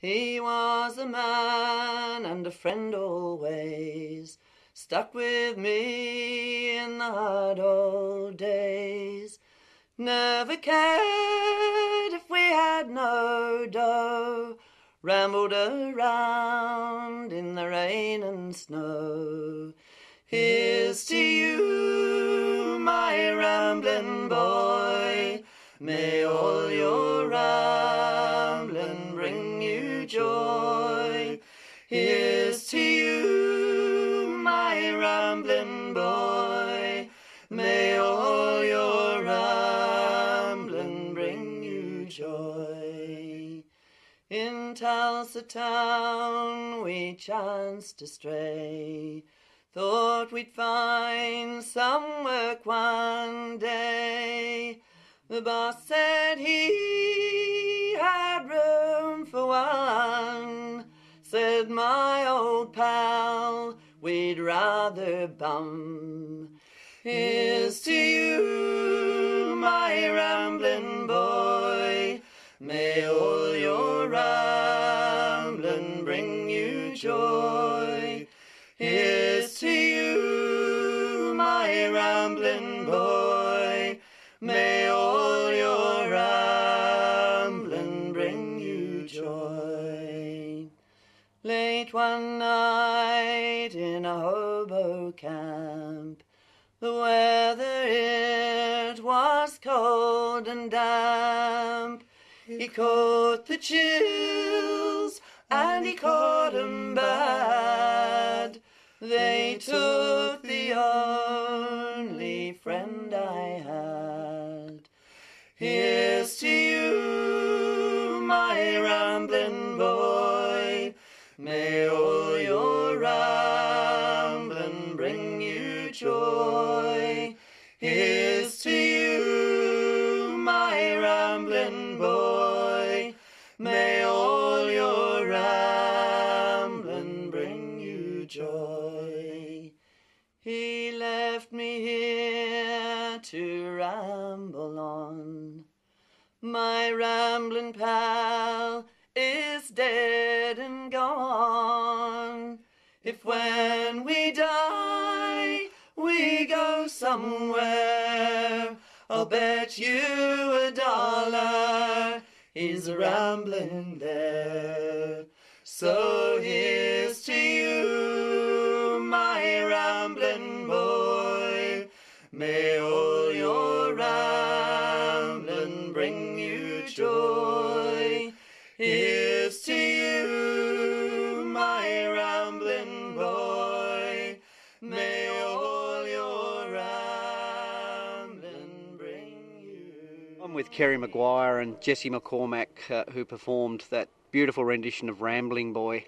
He was a man and a friend always, stuck with me in the hard old days. Never cared if we had no dough, rambled around in the rain and snow. Here's to you, my rambling boy, may all your rambling bring you joy. Here's to you, my rambling boy, may all your rambling bring you joy. In Tulsa town we chanced to stray, thought we'd find some work one day. The boss said he had room for one, said my old pal, we'd rather bum. Here's to you, my rambling boy, may all your rambling bring you joy. Here's to you, my rambling boy, may all your rambling bring you joy. Late one night in a hobo camp, the weather it was cold and damp. He caught the chills and he caught 'em bad. They took the only friend I had. Here's to you, my rambling boy, may all your rambling bring you joy. Here's to you, my rambling boy, may all your rambling bring you joy. He left me here to ramble on. My rambling pal is dead and gone. If when we die we go somewhere, I'll bet you $1 he's rambling there. So here's to you, my rambling boy, may all your rambling bring you joy. Here's to you, my rambling boy, may all your rambling bring you. I'm with Kerrie Maguire and Jesse McCormack, who performed that beautiful rendition of Rambling Boy.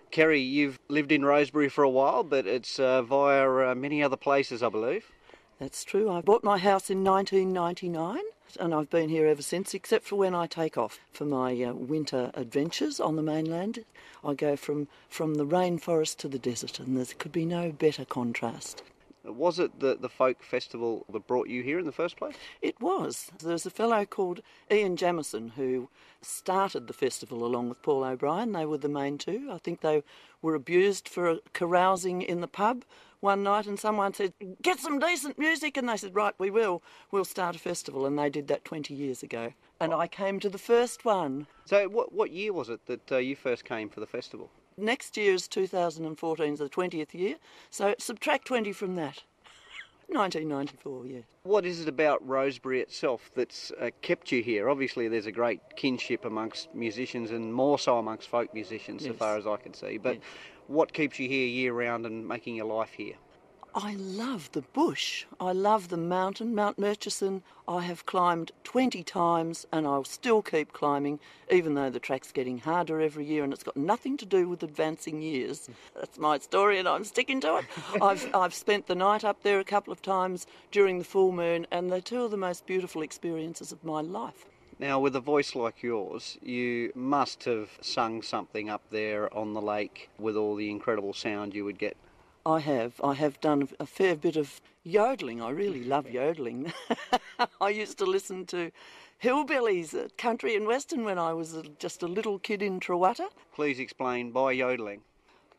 Kerrie, you've lived in Rosebery for a while, but it's via many other places, I believe. That's true. I bought my house in 1999 and I've been here ever since, except for when I take off for my winter adventures on the mainland. I go from the rainforest to the desert, and there could be no better contrast. Was it the folk festival that brought you here in the first place? It was. There's a fellow called Ian Jamieson who started the festival along with Paul O'Brien. They were the main two. I think they were abused for carousing in the pub one night, and someone said, get some decent music, and they said, right, we will. We'll start a festival, and they did that 20 years ago. And I came to the first one. So what year was it that you first came for the festival? Next year is 2014, the 20th year, so subtract 20 from that. 1994, yeah. What is it about Rosebery itself that's kept you here? Obviously there's a great kinship amongst musicians, and more so amongst folk musicians, yes, so far as I can see. But yes, what keeps you here year round and making your life here? I love the bush. I love the mountain, Mount Murchison. I have climbed 20 times and I'll still keep climbing, even though the track's getting harder every year, and it's got nothing to do with advancing years. That's my story and I'm sticking to it. I've spent the night up there a couple of times during the full moon, and they're two of the most beautiful experiences of my life. Now, with a voice like yours, you must have sung something up there on the lake with all the incredible sound you would get. I have done a fair bit of yodelling. I really love yodelling. I used to listen to hillbillies at country and western when I was just a little kid in Trewutta. Please explain by yodelling.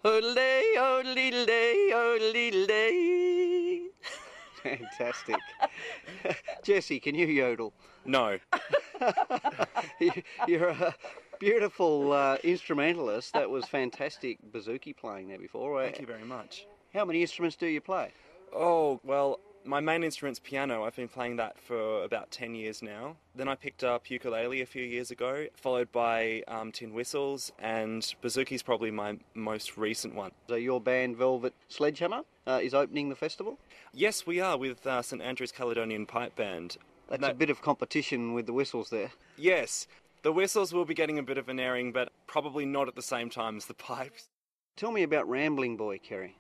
Ole, ole, lay, ole, lay. Fantastic. Jesse, can you yodel? No. You're a beautiful instrumentalist. That was fantastic bouzouki playing there before. Thank you very much. How many instruments do you play? Oh, well, my main instrument's piano. I've been playing that for about 10 years now. Then I picked up ukulele a few years ago, followed by tin whistles, and bouzouki's probably my most recent one. So your band, Velvet Sledgehammer, is opening the festival? Yes, we are, with St Andrew's Caledonian Pipe Band. That's a bit of competition with the whistles there. Yes, the whistles will be getting a bit of an airing, but probably not at the same time as the pipes. Tell me about Rambling Boy, Kerrie.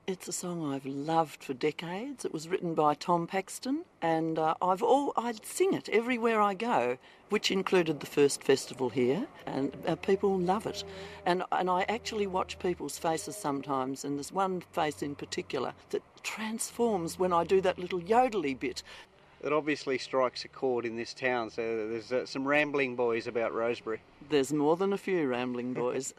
It's a song I've loved for decades. It was written by Tom Paxton, and I'd sing it everywhere I go, which included the first festival here, and people love it. And I actually watch people's faces sometimes, and there's one face in particular that transforms when I do that little yodely bit. It obviously strikes a chord in this town, so there's some rambling boys about Rosebery. There's more than a few rambling boys,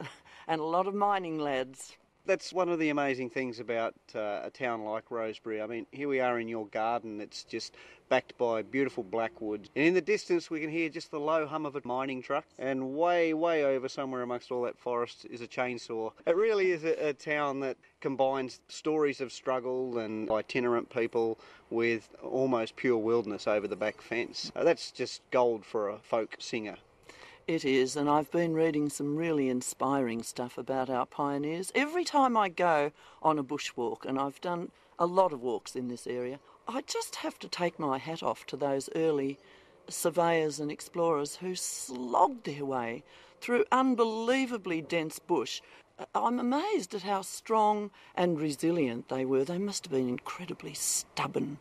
and a lot of mining lads. That's one of the amazing things about a town like Rosebery. I mean, here we are in your garden. It's just backed by beautiful blackwood. And in the distance, we can hear just the low hum of a mining truck. And way, way over somewhere amongst all that forest is a chainsaw. It really is a town that combines stories of struggle and itinerant people with almost pure wilderness over the back fence. That's just gold for a folk singer. It is, and I've been reading some really inspiring stuff about our pioneers. Every time I go on a bushwalk, and I've done a lot of walks in this area, I just have to take my hat off to those early surveyors and explorers who slogged their way through unbelievably dense bush. I'm amazed at how strong and resilient they were. They must have been incredibly stubborn.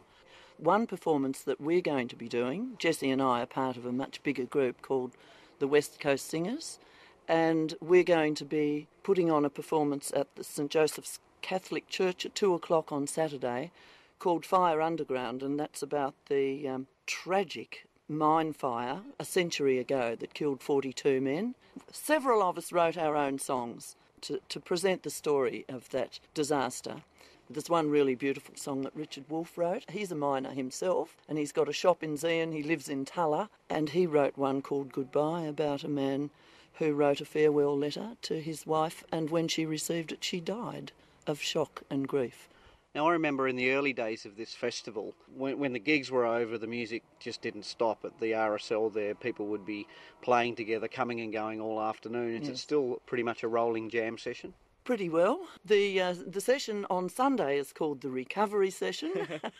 One performance that we're going to be doing, Jesse and I are part of a much bigger group called the West Coast Singers, and we're going to be putting on a performance at the St Joseph's Catholic Church at 2 o'clock on Saturday called Fire Underground, and that's about the tragic mine fire a century ago that killed 42 men. Several of us wrote our own songs to present the story of that disaster. There's one really beautiful song that Richard Wolfe wrote. He's a miner himself, and he's got a shop in Zion. He lives in Tulla, and he wrote one called Goodbye about a man who wrote a farewell letter to his wife, and when she received it, she died of shock and grief. Now, I remember in the early days of this festival, when the gigs were over, the music just didn't stop at the RSL there. People would be playing together, coming and going all afternoon. Is it still pretty much a rolling jam session? Pretty well. The session on Sunday is called the recovery session.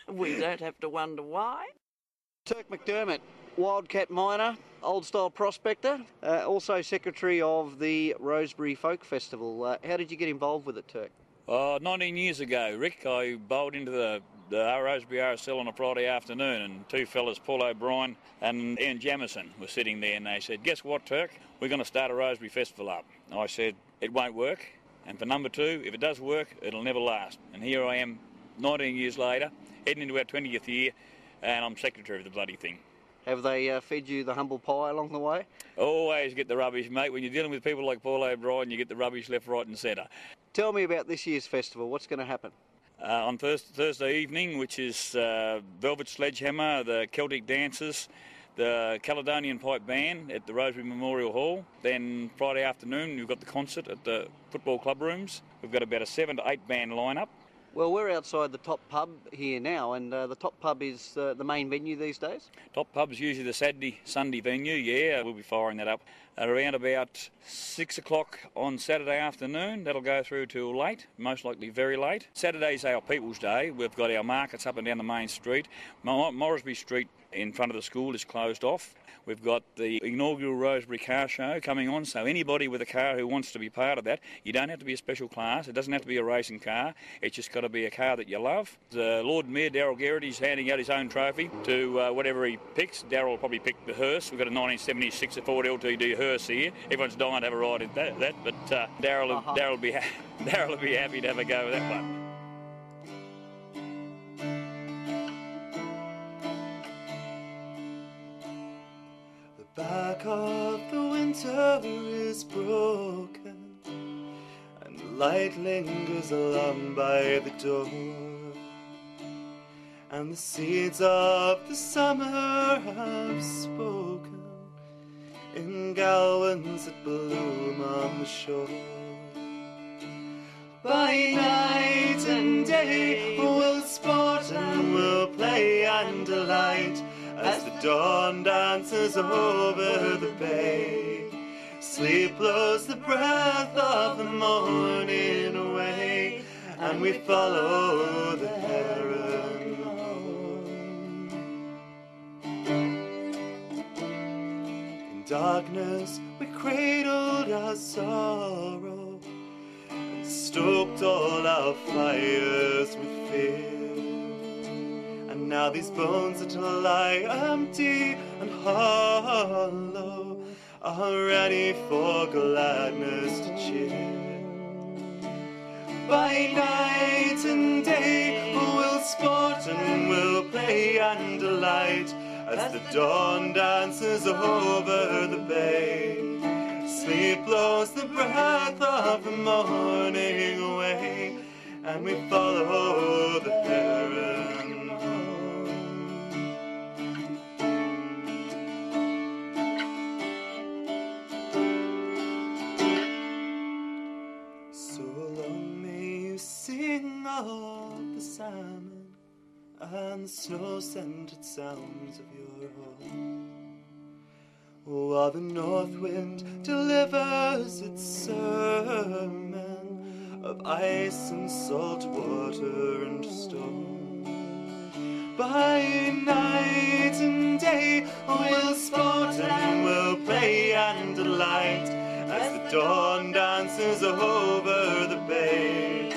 We don't have to wonder why. Turk McDermott, wildcat miner, old-style prospector, also secretary of the Rosebery Folk Festival. How did you get involved with it, Turk? 19 years ago, Rick, I bowled into the Rosebery RSL on a Friday afternoon, and two fellas, Paul O'Brien and Ian Jamieson, were sitting there, and they said, "Guess what, Turk? We're going to start a Rosebery Festival up." I said, "It won't work. And for number two, if it does work, it'll never last." And here I am, 19 years later, heading into our 20th year, and I'm secretary of the bloody thing. Have they fed you the humble pie along the way? Always get the rubbish, mate. When you're dealing with people like Paul O'Brien, you get the rubbish left, right and centre. Tell me about this year's festival. What's going to happen? On Thursday evening, which is Velvet Sledgehammer, the Celtic Dancers, the Caledonian Pipe Band at the Rosebery Memorial Hall. Then Friday afternoon, we've got the concert at the football club rooms. We've got about a 7 to 8 band lineup. Well, we're outside the Top Pub here now, and the Top Pub is the main venue these days? Top Pub's usually the Sunday venue, yeah. We'll be firing that up around about 6 o'clock on Saturday afternoon. That'll go through till late, most likely very late. Saturday's our People's Day. We've got our markets up and down the main street. Moresby Street in front of the school is closed off. We've got the inaugural Rosebery Car Show coming on, so anybody with a car who wants to be part of that, you don't have to be a special class, it doesn't have to be a racing car, it's just got to be a car that you love. The Lord Mayor, Darryl Garrity's handing out his own trophy to whatever he picks. Darryl will probably pick the hearse. We've got a 1976 Ford LTD hearse here. Everyone's dying to have a ride in that but Darryl will be happy to have a go with that one. winter is broken, and the light lingers along by the door, and the seeds of the summer have spoken in gowans that bloom on the shore. By night and day we'll sport and we'll play and delight, as the dawn dances over the bay. Sleep blows the breath of the morning away, and we follow the heron home. In darkness we cradled our sorrow, and stoked all our fires with fear. And now these bones that lie empty and hollow are ready for gladness to cheer. By night and day we'll sport and we'll play and delight, as the dawn dances over the bay. Sleep blows the breath of the morning away, and we follow the heron home. So long may you sing of the salmon and the snow-scented sounds of your home, while the north wind delivers its sermon of ice and salt water and stone. By night and day we'll sport and we'll play and delight, as the dawn dances over the bay.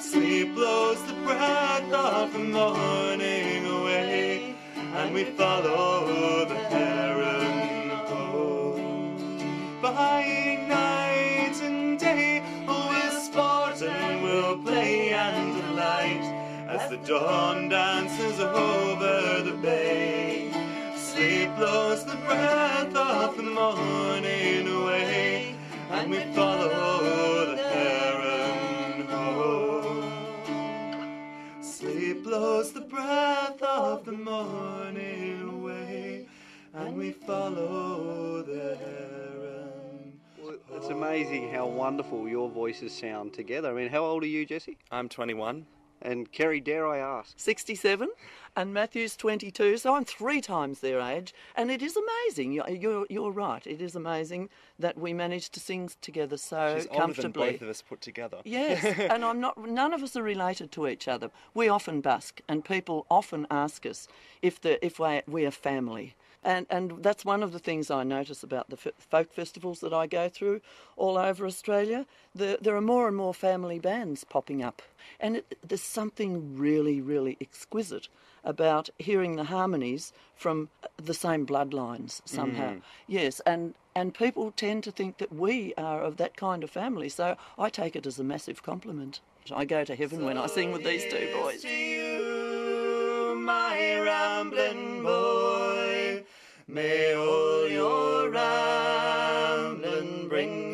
Sleep blows the breath of the morning away, and we follow the heron home. By night and day we'll sport and we'll play and delight, as the dawn dances over the bay. Sleep blows the breath of the morning away, and we follow the heron home. Sleep blows the breath of the morning away, and we follow the heron. Well, it's amazing how wonderful your voices sound together. I mean, how old are you, Jesse? I'm 21. And Kerrie, dare I ask? 67, and Matthew's 22, so I'm 3 times their age, and it is amazing. You're right. It is amazing that we managed to sing together so She's comfortably. older than both of us put together. Yes, and none of us are related to each other. We often busk, and people often ask us if we are family. And that's one of the things I notice about the folk festivals that I go through all over Australia. There are more and more family bands popping up. And there's something really, really exquisite about hearing the harmonies from the same bloodlines somehow. Yes, and people tend to think that we are of that kind of family. So I take it as a massive compliment. I go to heaven when I sing with these two boys. To you, my rambling boy, may all your rambling bring